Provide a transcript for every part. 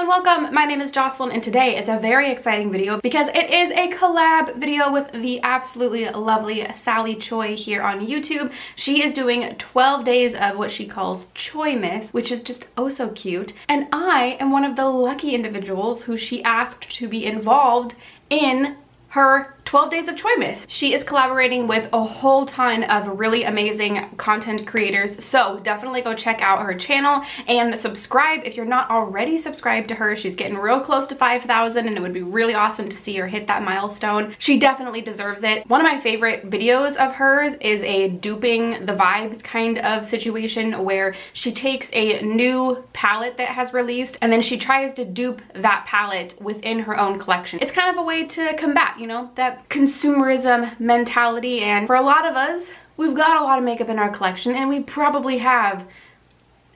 and welcome. My name is Jocelyn and today is a very exciting video because it is a collab video with the absolutely lovely Sally Choi here on YouTube. She is doing 12 days of what she calls CHOImas, which is just oh so cute. And I am one of the lucky individuals who she asked to be involved in her 12 days of CHOImas. She is collaborating with a whole ton of really amazing content creators, so definitely go check out her channel and subscribe if you're not already subscribed to her. She's getting real close to 5,000 and it would be really awesome to see her hit that milestone. She definitely deserves it. One of my favorite videos of hers is a duping the vibes kind of situation where she takes a new palette that has released and then she tries to dupe that palette within her own collection. It's kind of a way to combat, you know, that consumerism mentality, and for a lot of us, we've got a lot of makeup in our collection and we probably have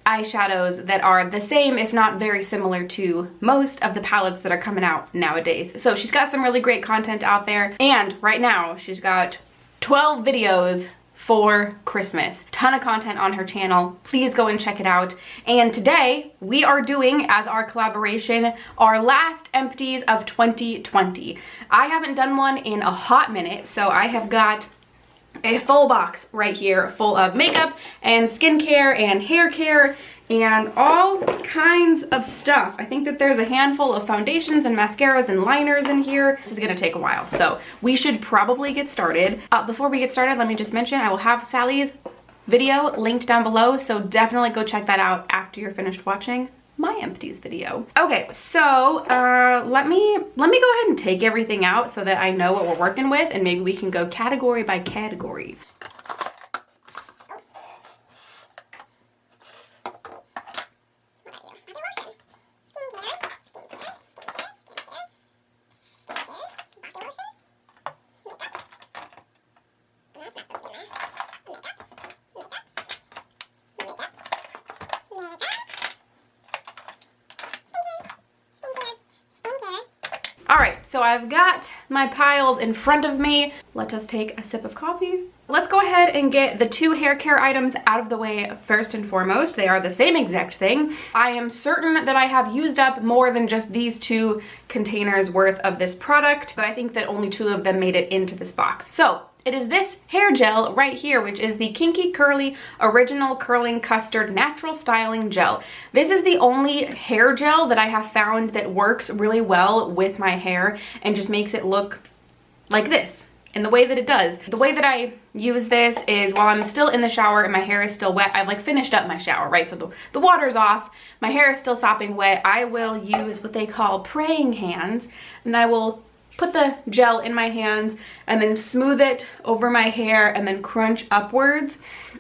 eyeshadows that are the same, if not very similar to most of the palettes that are coming out nowadays. So she's got some really great content out there, and right now she's got 12 videos for Christmas. Ton of content on her channel. Please go and check it out. And today we are doing, as our collaboration, our last empties of 2020. I haven't done one in a hot minute, so I have got a full box right here full of makeup and skincare and hair care and all kinds of stuff. I think that there's a handful of foundations and mascaras and liners in here. This is gonna take a while, so we should probably get started. Before we get started, let me just mention I will have Sally's video linked down below, so definitely go check that out after you're finished watching my empties video. Okay, so let me go ahead and take everything out so that I know what we're working with, and maybe we can go category by category. So I've got my piles in front of me. Let us take a sip of coffee. Let's go ahead and get the two hair care items out of the way first and foremost. They are the same exact thing. I am certain that I have used up more than just these two containers worth of this product, but I think that only two of them made it into this box. So it is this hair gel right here, which is the Kinky Curly Original Curling Custard Natural Styling Gel. This is the only hair gel that I have found that works really well with my hair and just makes it look like this in the way that it does. The way that I use this is while I'm still in the shower and my hair is still wet. I've like finished up my shower, right? So the water's off, my hair is still sopping wet. I will use what they call praying hands, and I will put the gel in my hands and then smooth it over my hair and then crunch upwards.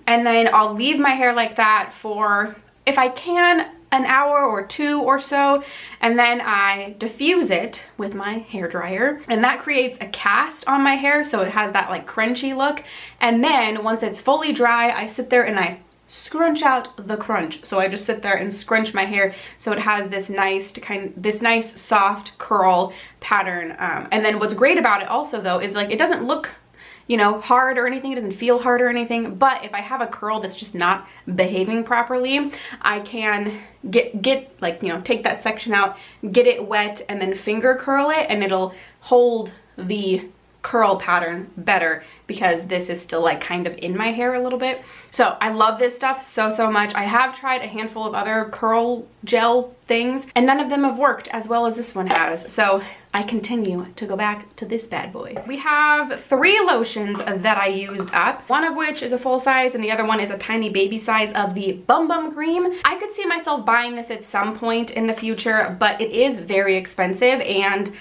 And then I'll leave my hair like that for, if I can, an hour or two or so. And then I diffuse it with my hair dryer. And that creates a cast on my hair, so it has that like crunchy look. And then once it's fully dry, I sit there and I scrunch out the crunch. So I just sit there and scrunch my hair so it has this nice nice soft curl pattern. And then what's great about it also though is like it doesn't look, you know, hard or anything. It doesn't feel hard or anything. But if I have a curl that's just not behaving properly, I can get like, you know, take that section out, get it wet, and then finger curl it, and it'll hold the curl pattern better because this is still like kind of in my hair a little bit. So I love this stuff so much. I have tried a handful of other curl gel things and none of them have worked as well as this one has. So I continue to go back to this bad boy. We have 3 lotions that I used up, one of which is a full size and the other one is a tiny baby size of the Bum Bum Cream. I could see myself buying this at some point in the future, but it is very expensive and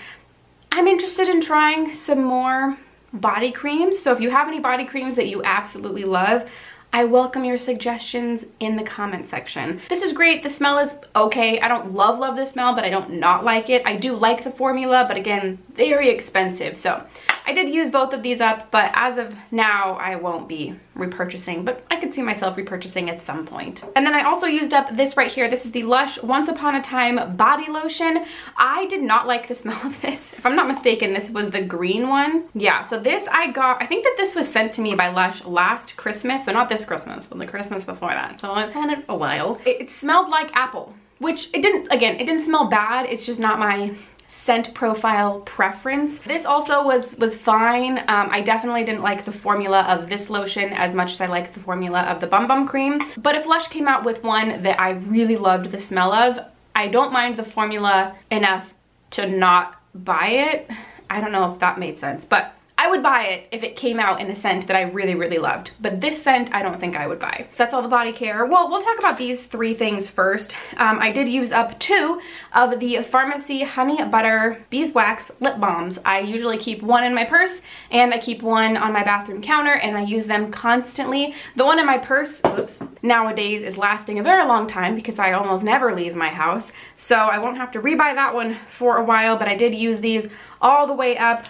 I'm interested in trying some more body creams. So if you have any body creams that you absolutely love, I welcome your suggestions in the comment section. This is great. The smell is okay. I don't love the smell, but I don't not like it. I do like the formula, but again, very expensive. So I did use both of these up, but as of now, I won't be repurchasing, but I could see myself repurchasing at some point. And then I also used up this right here. This is the Lush Once Upon a Time Body Lotion. I did not like the smell of this. If I'm not mistaken, this was the green one. Yeah, so this I got, I think that this was sent to me by Lush last Christmas. So not this Christmas, but the Christmas before that. So I've had it a while. It smelled like apple. which it didn't smell bad. It's just not my scent profile preference. This also was fine. I definitely didn't like the formula of this lotion as much as I like the formula of the Bum Bum Cream. But if Lush came out with one that I really loved the smell of, I don't mind the formula enough to not buy it. I don't know if that made sense, but I would buy it if it came out in a scent that I really, really loved. But this scent, I don't think I would buy. So that's all the body care. Well, we'll talk about these three things first. I did use up 2 of the Pharmacy Honey Butter Beeswax lip balms. I usually keep one in my purse and I keep one on my bathroom counter and I use them constantly. The one in my purse, oops, nowadays is lasting a very long time because I almost never leave my house. So I won't have to rebuy that one for a while, but I did use these all the way up.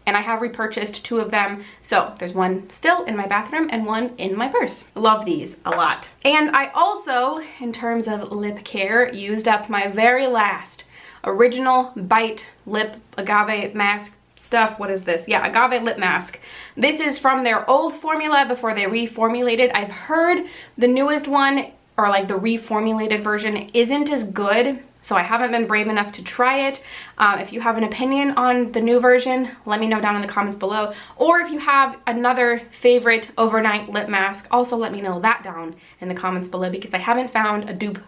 And I have repurchased 2 of them. So there's one still in my bathroom and one in my purse. Love these a lot. And I also, in terms of lip care, used up my very last original Bite Lip Agave Mask stuff. What is this? Yeah, Agave Lip Mask. This is from their old formula before they reformulated. I've heard the newest one, or like the reformulated version, isn't as good. So I haven't been brave enough to try it. If you have an opinion on the new version, let me know down in the comments below. Or if you have another favorite overnight lip mask, also let me know that down in the comments below, because I haven't found a dupe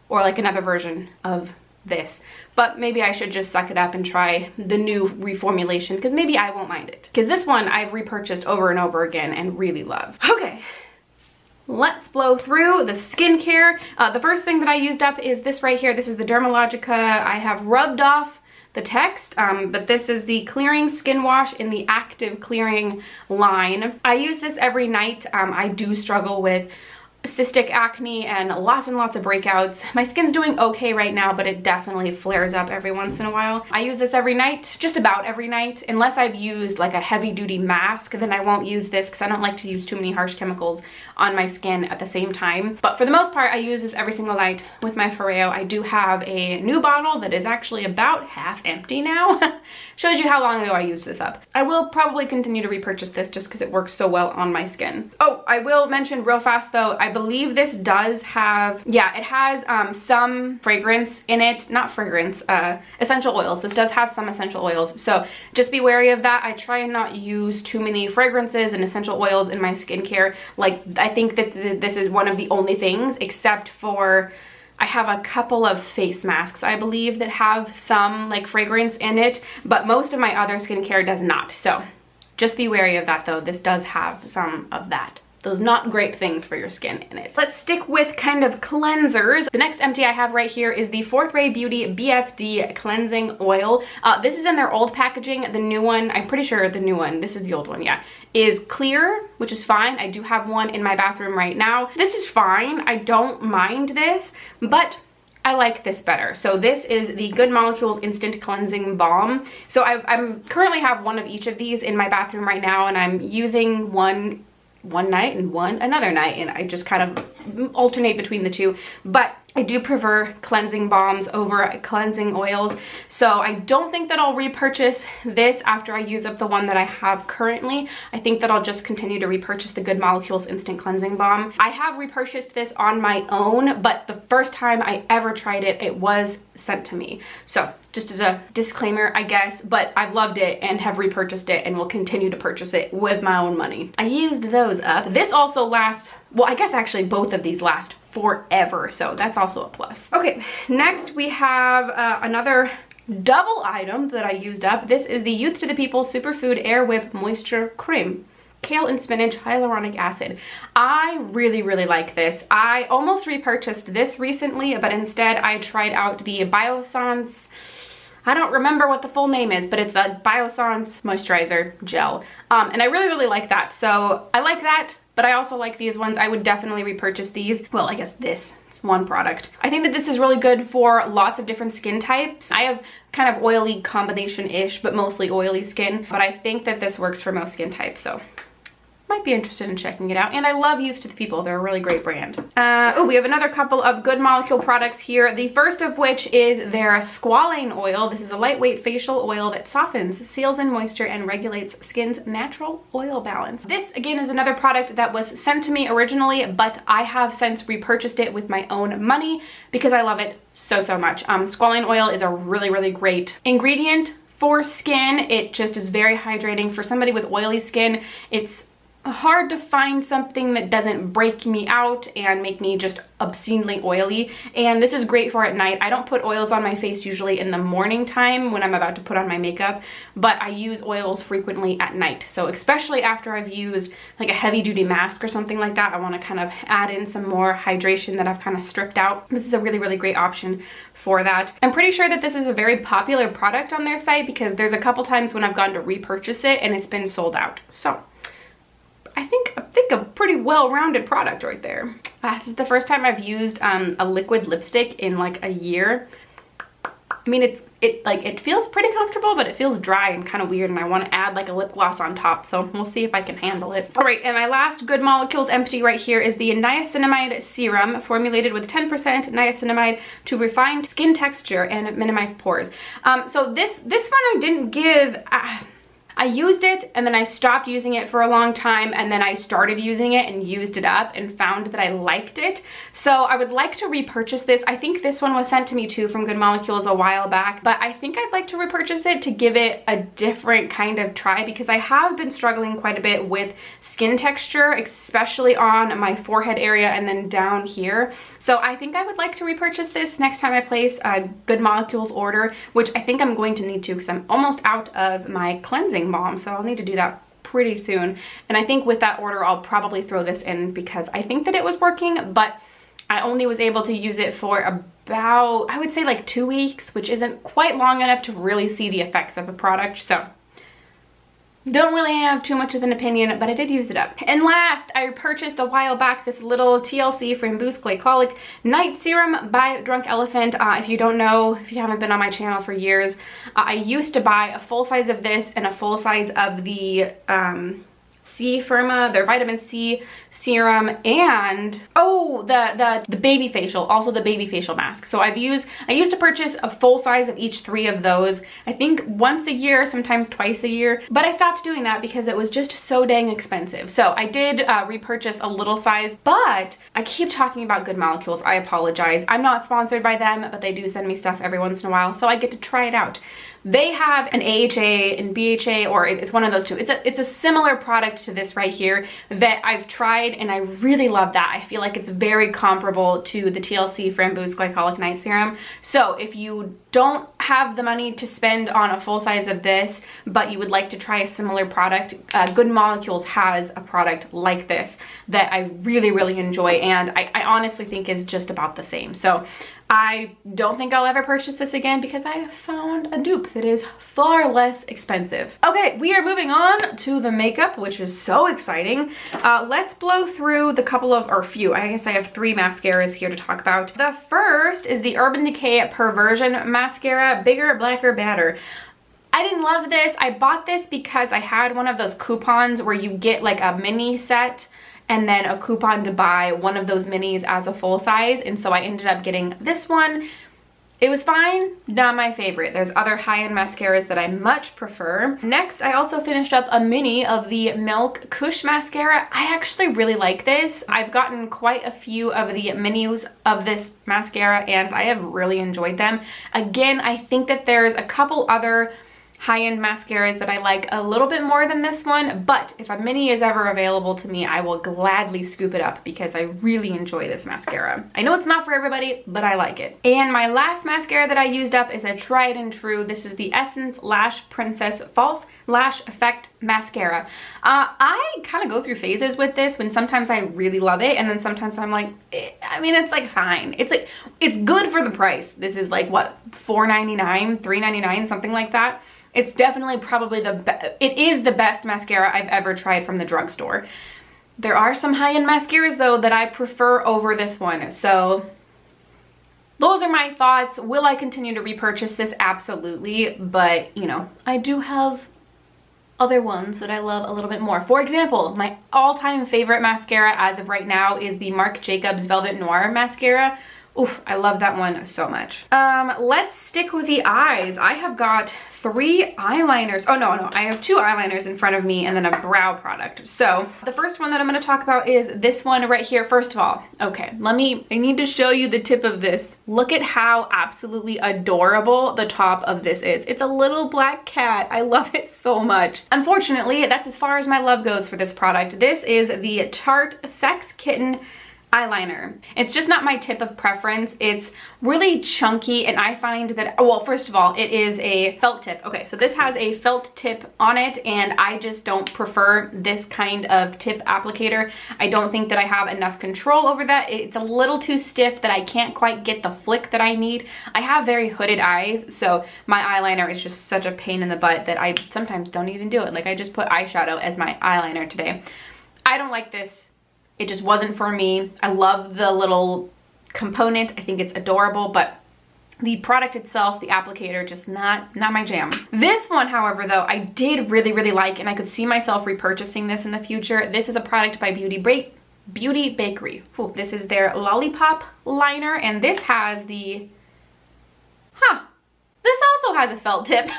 or like another version of this. But maybe I should just suck it up and try the new reformulation, because maybe I won't mind it. Because this one I've repurchased over and over again and really love. Okay. Let's blow through the skincare. The first thing that I used up is this right here. This is the Dermalogica. I have rubbed off the text, but this is the Clearing Skin Wash in the Active Clearing line. I use this every night. I do struggle with cystic acne and lots of breakouts. My skin's doing okay right now, but it definitely flares up every once in a while. I use this every night, just about every night, unless I've used like a heavy duty mask, then I won't use this because I don't like to use too many harsh chemicals on my skin at the same time. But for the most part, I use this every single night with my Foreo. I do have a new bottle that is actually about half empty now. Shows you how long ago I used this up. I will probably continue to repurchase this just because it works so well on my skin. Oh, I will mention real fast though, I believe this does have, yeah, it has some fragrance in it, not fragrance, essential oils. This does have some essential oils, so just be wary of that. I try and not use too many fragrances and essential oils in my skincare. Like, I think that this is one of the only things, except for I have a couple of face masks, I believe, that have some like fragrance in it, but most of my other skincare does not. So just be wary of that though. This does have some of that. Those not great things for your skin in it. Let's stick with kind of cleansers. The next empty I have right here is the Fourth Ray Beauty BFD Cleansing Oil. This is in their old packaging. The new one, I'm pretty sure the new one, this is the old one, yeah, is clear, which is fine. I do have one in my bathroom right now. This is fine. I don't mind this, but I like this better. So this is the Good Molecules Instant Cleansing Balm. So I'm currently have one of each of these in my bathroom right now, and I'm using one night and one another night, and I just kind of alternate between the two. But I do prefer cleansing balms over cleansing oils, so I don't think that I'll repurchase this after I use up the one that I have currently. I think that I'll just continue to repurchase the Good Molecules Instant Cleansing Balm. I have repurchased this on my own, but the first time I ever tried it, it was sent to me. So just as a disclaimer, I guess, but I've loved it and have repurchased it and will continue to purchase it with my own money. I used those up. This also lasts, well, I guess actually both of these last forever, so that's also a plus. Okay, next we have another double item that I used up. This is the Youth to the People Superfood Air Whip Moisture Cream. Kale and spinach hyaluronic acid. I really like this. I almost repurchased this recently, but instead I tried out the Biosons, I don't remember what the full name is, but it's the Biosons Moisturizer Gel. And I really like that. So I like that, but I also like these ones. I would definitely repurchase these. Well, I guess this is one product. I think that this is really good for lots of different skin types. I have kind of oily combination-ish, but mostly oily skin. But I think that this works for most skin types, so might be interested in checking it out. And I love Youth to the People. They're a really great brand. Oh, we have another couple of Good Molecule products here. The first of which is their Squalling Oil. This is a lightweight facial oil that softens, seals in moisture, and regulates skin's natural oil balance. This, again, is another product that was sent to me originally, but I have since repurchased it with my own money because I love it so, so much. Squalling Oil is a really, really great ingredient for skin. It just is very hydrating. For somebody with oily skin, it's hard to find something that doesn't break me out and make me just obscenely oily, and this is great for at night. I don't put oils on my face usually in the morning time when I'm about to put on my makeup, but I use oils frequently at night. So especially after I've used like a heavy duty mask or something like that, I want to kind of add in some more hydration that I've kind of stripped out. This is a really, really great option for that. I'm pretty sure that this is a very popular product on their site because there's a couple times when I've gone to repurchase it and it's been sold out. So I think a pretty well-rounded product right there. This is the first time I've used a liquid lipstick in like a year. I mean, it feels pretty comfortable, but it feels dry and kind of weird, and I want to add like a lip gloss on top, so we'll see if I can handle it. All right, and my last Good Molecules empty right here is the Niacinamide Serum, formulated with 10% niacinamide to refine skin texture and minimize pores. So this one I didn't give. I used it and then I stopped using it for a long time, and then I started using it and used it up and found that I liked it. So I would like to repurchase this. I think this one was sent to me too from Good Molecules a while back, but I think I'd like to repurchase it to give it a different kind of try because I have been struggling quite a bit with skin texture, especially on my forehead area and then down here. So I think I would like to repurchase this next time I place a Good Molecules order, which I think I'm going to need to because I'm almost out of my cleansing balm, so I'll need to do that pretty soon. And I think with that order I'll probably throw this in because I think that it was working, but I only was able to use it for about, I would say like 2 weeks, which isn't quite long enough to really see the effects of a product. So don't really have too much of an opinion, but I did use it up. And last, I purchased a while back this little TLC Framboos Glycolic Night Serum by Drunk Elephant. If you don't know, if you haven't been on my channel for years, I used to buy a full size of this and a full size of the C Firma, their vitamin C serum, and oh, the baby facial, also the baby facial mask. So I used to purchase a full size of each 3 of those, I think once a year, sometimes twice a year, but I stopped doing that because it was just so dang expensive. So I did repurchase a little size, but I keep talking about Good Molecules. I apologize. I'm not sponsored by them, but they do send me stuff every once in a while, so I get to try it out. They have an AHA and BHA, or it's one of those two. It's a similar product to this right here that I've tried, and I really love that. I feel like it's very comparable to the TLC Framboos Glycolic Night Serum. So if you don't have the money to spend on a full size of this, but you would like to try a similar product, Good Molecules has a product like this that I really, really enjoy, and I honestly think is just about the same. So I don't think I'll ever purchase this again because I have found a dupe that is far less expensive. Okay, we are moving on to the makeup, which is so exciting. Let's blow through the couple of, or few, I guess I have 3 mascaras here to talk about. The first is the Urban Decay Perversion Mascara, Bigger, Blacker, Badder. I didn't love this. I bought this because I had one of those coupons where you get like a mini set and then a coupon to buy one of those minis as a full size, and so I ended up getting this one. It was fine, not my favorite. There's other high-end mascaras that I much prefer. Next, I also finished up a mini of the Milk Kush mascara. I actually really like this. I've gotten quite a few of the minis of this mascara and I have really enjoyed them. Again, I think that there's a couple other high-end mascaras that I like a little bit more than this one, but if a mini is ever available to me, I will gladly scoop it up because I really enjoy this mascara. I know it's not for everybody, but I like it. And my last mascara that I used up is a tried and true. This is the Essence Lash Princess False Lash Effect Mascara. I kind of go through phases with this when sometimes I really love it and then sometimes I'm like, I mean, it's like fine. It's good for the price. This is like what, $4.99, $3.99, something like that. It's definitely probably it is the best mascara I've ever tried from the drugstore. There are some high-end mascaras though that I prefer over this one. So those are my thoughts. Will I continue to repurchase this? Absolutely. But you know, I do have other ones that I love a little bit more. For example, my all-time favorite mascara as of right now is the Marc Jacobs Velvet Noir mascara. Oof, I love that one so much. Let's stick with the eyes. I have got 3 eyeliners. Oh, no, I have 2 eyeliners in front of me and then a brow product. So the first one that I'm gonna talk about is this one right here. First of all, okay, I need to show you the tip of this. Look at how absolutely adorable the top of this is. It's a little black cat. I love it so much. Unfortunately, that's as far as my love goes for this product. This is the Tarte Sex Kitten eyeliner. It's just not my tip of preference. It's really chunky, and I find that, well, first of all, it is a felt tip. Okay, so this has a felt tip on it, and I just don't prefer this kind of tip applicator. I don't think that I have enough control over that. It's a little too stiff that I can't quite get the flick that I need. I have very hooded eyes, so my eyeliner is just such a pain in the butt that I sometimes don't even do it. Like, I just put eyeshadow as my eyeliner today. I don't like this. It just wasn't for me. I love the little component. I think it's adorable, but the product itself, the applicator, just not my jam. This one, however, though, I did really like, and I could see myself repurchasing this in the future. This is a product by Beauty Bakery. Ooh, this is their Lollipop liner, and this has the, this also has a felt tip.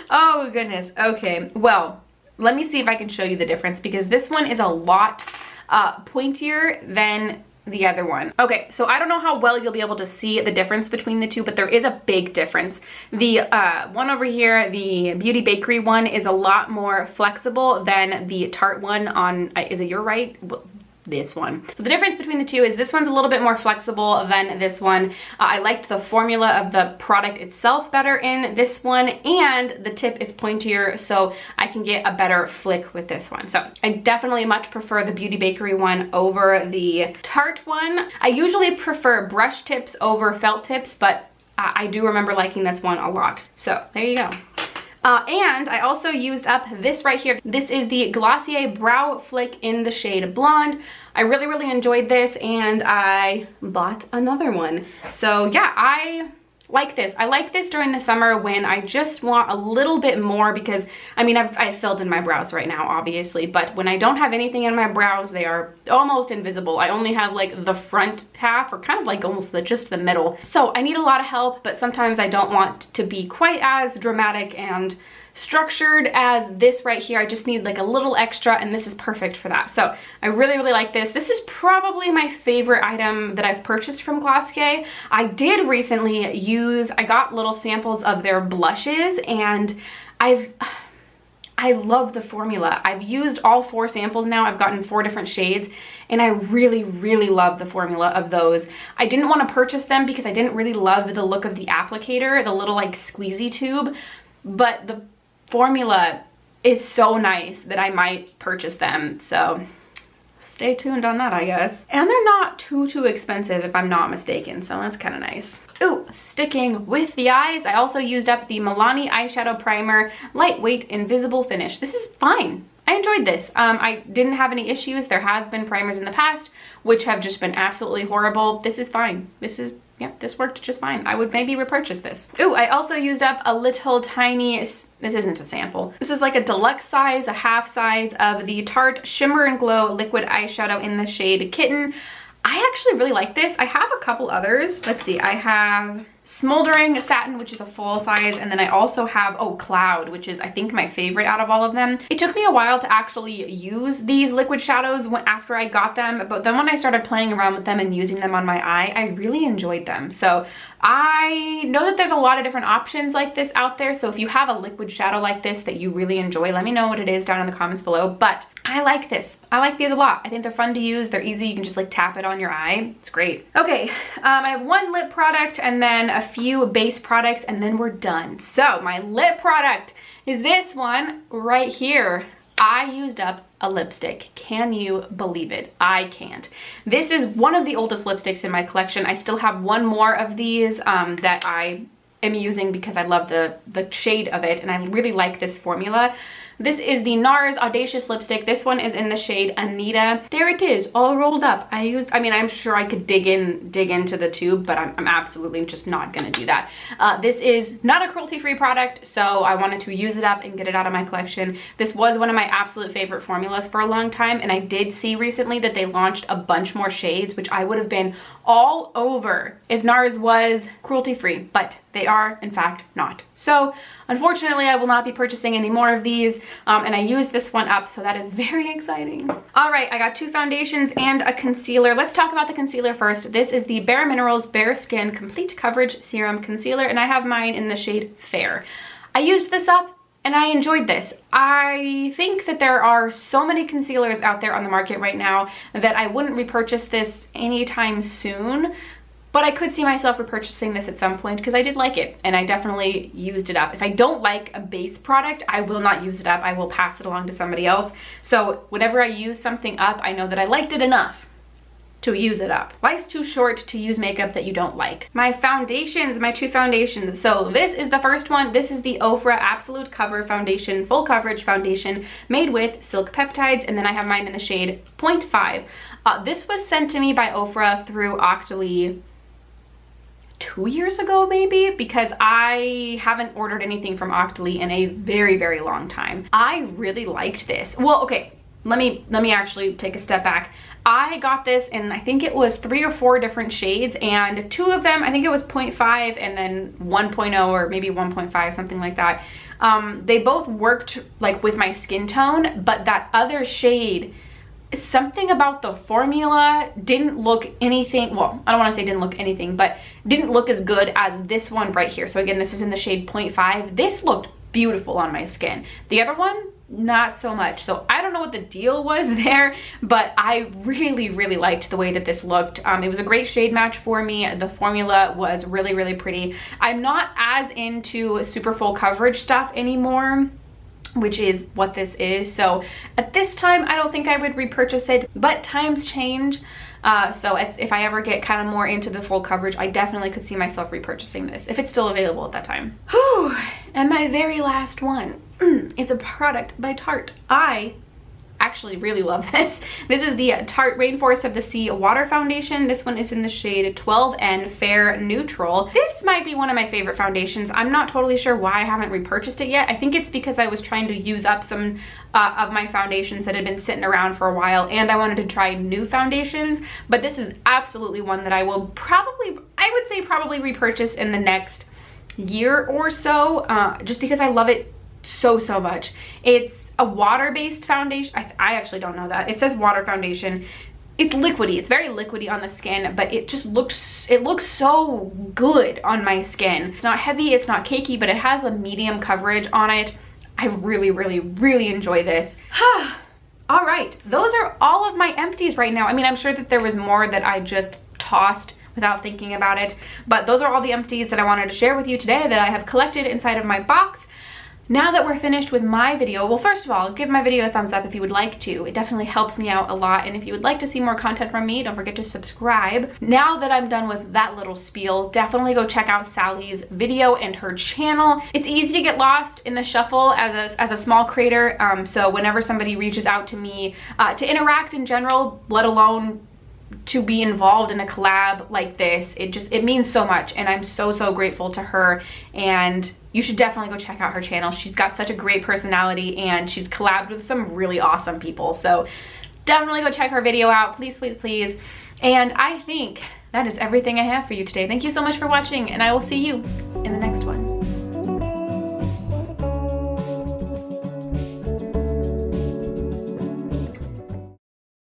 Oh goodness, okay, well, let me see if I can show you the difference, because this one is a lot pointier than the other one. Okay, so I don't know how well you'll be able to see the difference between the two, but there is a big difference. The one over here, the Beauty Bakery one, is a lot more flexible than the Tarte one on, is it your right? This one. So the difference between the two is this one's a little bit more flexible than this one. I liked the formula of the product itself better in this one, and the tip is pointier, so I can get a better flick with this one. So I definitely much prefer the Beauty Bakery one over the Tarte one. I usually prefer brush tips over felt tips, but I do remember liking this one a lot. So there you go. And I also used up this right here. This is the Glossier Brow Flick in the shade Blonde. I really enjoyed this, and I bought another one. So yeah, I like this. I like this during the summer when I just want a little bit more, because I mean, I've filled in my brows right now, obviously, but when I don't have anything in my brows, they are almost invisible. I only have like the front half, or kind of like almost just the middle. So I need a lot of help, but sometimes I don't want to be quite as dramatic and structured as this right here. I just need like a little extra, and this is perfect for that. So I really like this. This is probably my favorite item that I've purchased from Glossier. I did recently I got little samples of their blushes, and I love the formula. I've used all 4 samples now. I've gotten 4 different shades, and I really love the formula of those. I didn't want to purchase them because I didn't really love the look of the applicator, the little like squeezy tube, but the formula is so nice that I might purchase them. So stay tuned on that, I guess. And they're not too expensive if I'm not mistaken, so that's kind of nice. Ooh, sticking with the eyes, I also used up the Milani eyeshadow primer, lightweight invisible finish. This is fine. I enjoyed this. I didn't have any issues. There has been primers in the past which have just been absolutely horrible. This is fine. Yeah, this worked just fine. I would maybe repurchase this. Ooh, I also used up a little tiny, this isn't a sample. This is like a deluxe size, a half size of the Tarte Shimmer and Glow liquid eyeshadow in the shade Kitten. I actually really like this. I have a couple others. Let's see, I have Smoldering Satin, which is a full size, and then I also have, Cloud, which is I think my favorite out of all of them. It took me a while to actually use these liquid shadows after I got them, but then when I started playing around with them and using them on my eye, I really enjoyed them. So I know that there's a lot of different options like this out there, so if you have a liquid shadow like this that you really enjoy, let me know what it is down in the comments below. But I like this. I like these a lot. I think they're fun to use. They're easy. You can just like tap it on your eye. It's great. Okay, I have one lip product and then a few base products, and then we're done. So my lip product is this one right here. I used up a lipstick. Can you believe it? I can't. This is one of the oldest lipsticks in my collection. I still have one more of these that I am using because I love the shade of it, and I really like this formula. This is the NARS Audacious Lipstick. This one is in the shade Anita. There it is, all rolled up. I mean, I'm sure I could dig into the tube, but I'm absolutely just not gonna do that. This is not a cruelty-free product, so I wanted to use it up and get it out of my collection. This was one of my absolute favorite formulas for a long time, and I did see recently that they launched a bunch more shades, which I would have been all over if NARS was cruelty-free, but they are in fact not. So unfortunately, I will not be purchasing any more of these, and I used this one up, so that is very exciting. All right, I got 2 foundations and a concealer. Let's talk about the concealer first. This is the Bare Minerals Bare Skin Complete Coverage Serum Concealer, and I have mine in the shade Fair. I used this up and I enjoyed this. I think that there are so many concealers out there on the market right now that I wouldn't repurchase this anytime soon, but I could see myself repurchasing this at some point because I did like it and I definitely used it up. If I don't like a base product, I will not use it up. I will pass it along to somebody else. So whenever I use something up, I know that I liked it enough to use it up. Life's too short to use makeup that you don't like. My foundations, my 2 foundations. So this is the first one. This is the Ofra Absolute Cover Foundation, Full Coverage Foundation made with Silk Peptides, and then I have mine in the shade 0.5. This was sent to me by Ofra through Octoly 2 years ago maybe, because I haven't ordered anything from Octoly in a very, very long time. I really liked this. Well, okay, let me actually take a step back. I got this in, I think it was 3 or 4 different shades, and 2 of them, I think it was 0.5 and then 1.0 or maybe 1.5, something like that. They both worked like with my skin tone, but that other shade, something about the formula didn't look anything, well, I don't want to say didn't look anything, but didn't look as good as this one right here. So again, this is in the shade 0.5. This looked beautiful on my skin. The other one, not so much. So I don't know what the deal was there, but I really, really liked the way that this looked. It was a great shade match for me. The formula was really, really pretty. I'm not as into super full coverage stuff anymore, which is what this is. So at this time, I don't think I would repurchase it, but times change. So if I ever get kind of more into the full coverage, I definitely could see myself repurchasing this if it's still available at that time. Whew. And my very last one is a product by Tarte. I actually really love this. This is the Tarte Rainforest of the Sea Water Foundation. This one is in the shade 12N Fair Neutral. This might be one of my favorite foundations. I'm not totally sure why I haven't repurchased it yet. I think it's because I was trying to use up some of my foundations that had been sitting around for a while, and I wanted to try new foundations, but this is absolutely one that I will probably, I would say probably repurchase in the next year or so, just because I love it so much. It's a water-based foundation. I actually don't know that. It says water foundation. It's liquidy. It's very liquidy on the skin, but it just looks, it looks so good on my skin. It's not heavy, it's not cakey, but it has a medium coverage on it. I really, really, really enjoy this. All right, those are all of my empties right now. I mean, I'm sure that there was more that I just tossed without thinking about it, but those are all the empties that I wanted to share with you today that I have collected inside of my box. Now that we're finished with my video, well, first of all, give my video a thumbs up if you would like to. It definitely helps me out a lot, and if you would like to see more content from me, don't forget to subscribe. Now that I'm done with that little spiel, definitely go check out Sally's video and her channel. It's easy to get lost in the shuffle as a small creator, so whenever somebody reaches out to me to interact in general, let alone to be involved in a collab like this, it means so much, and I'm so grateful to her, and you should definitely go check out her channel. She's got such a great personality, and she's collabed with some really awesome people, so definitely go check her video out, please. And I think that is everything I have for you today. Thank you so much for watching, and I will see you in the next one.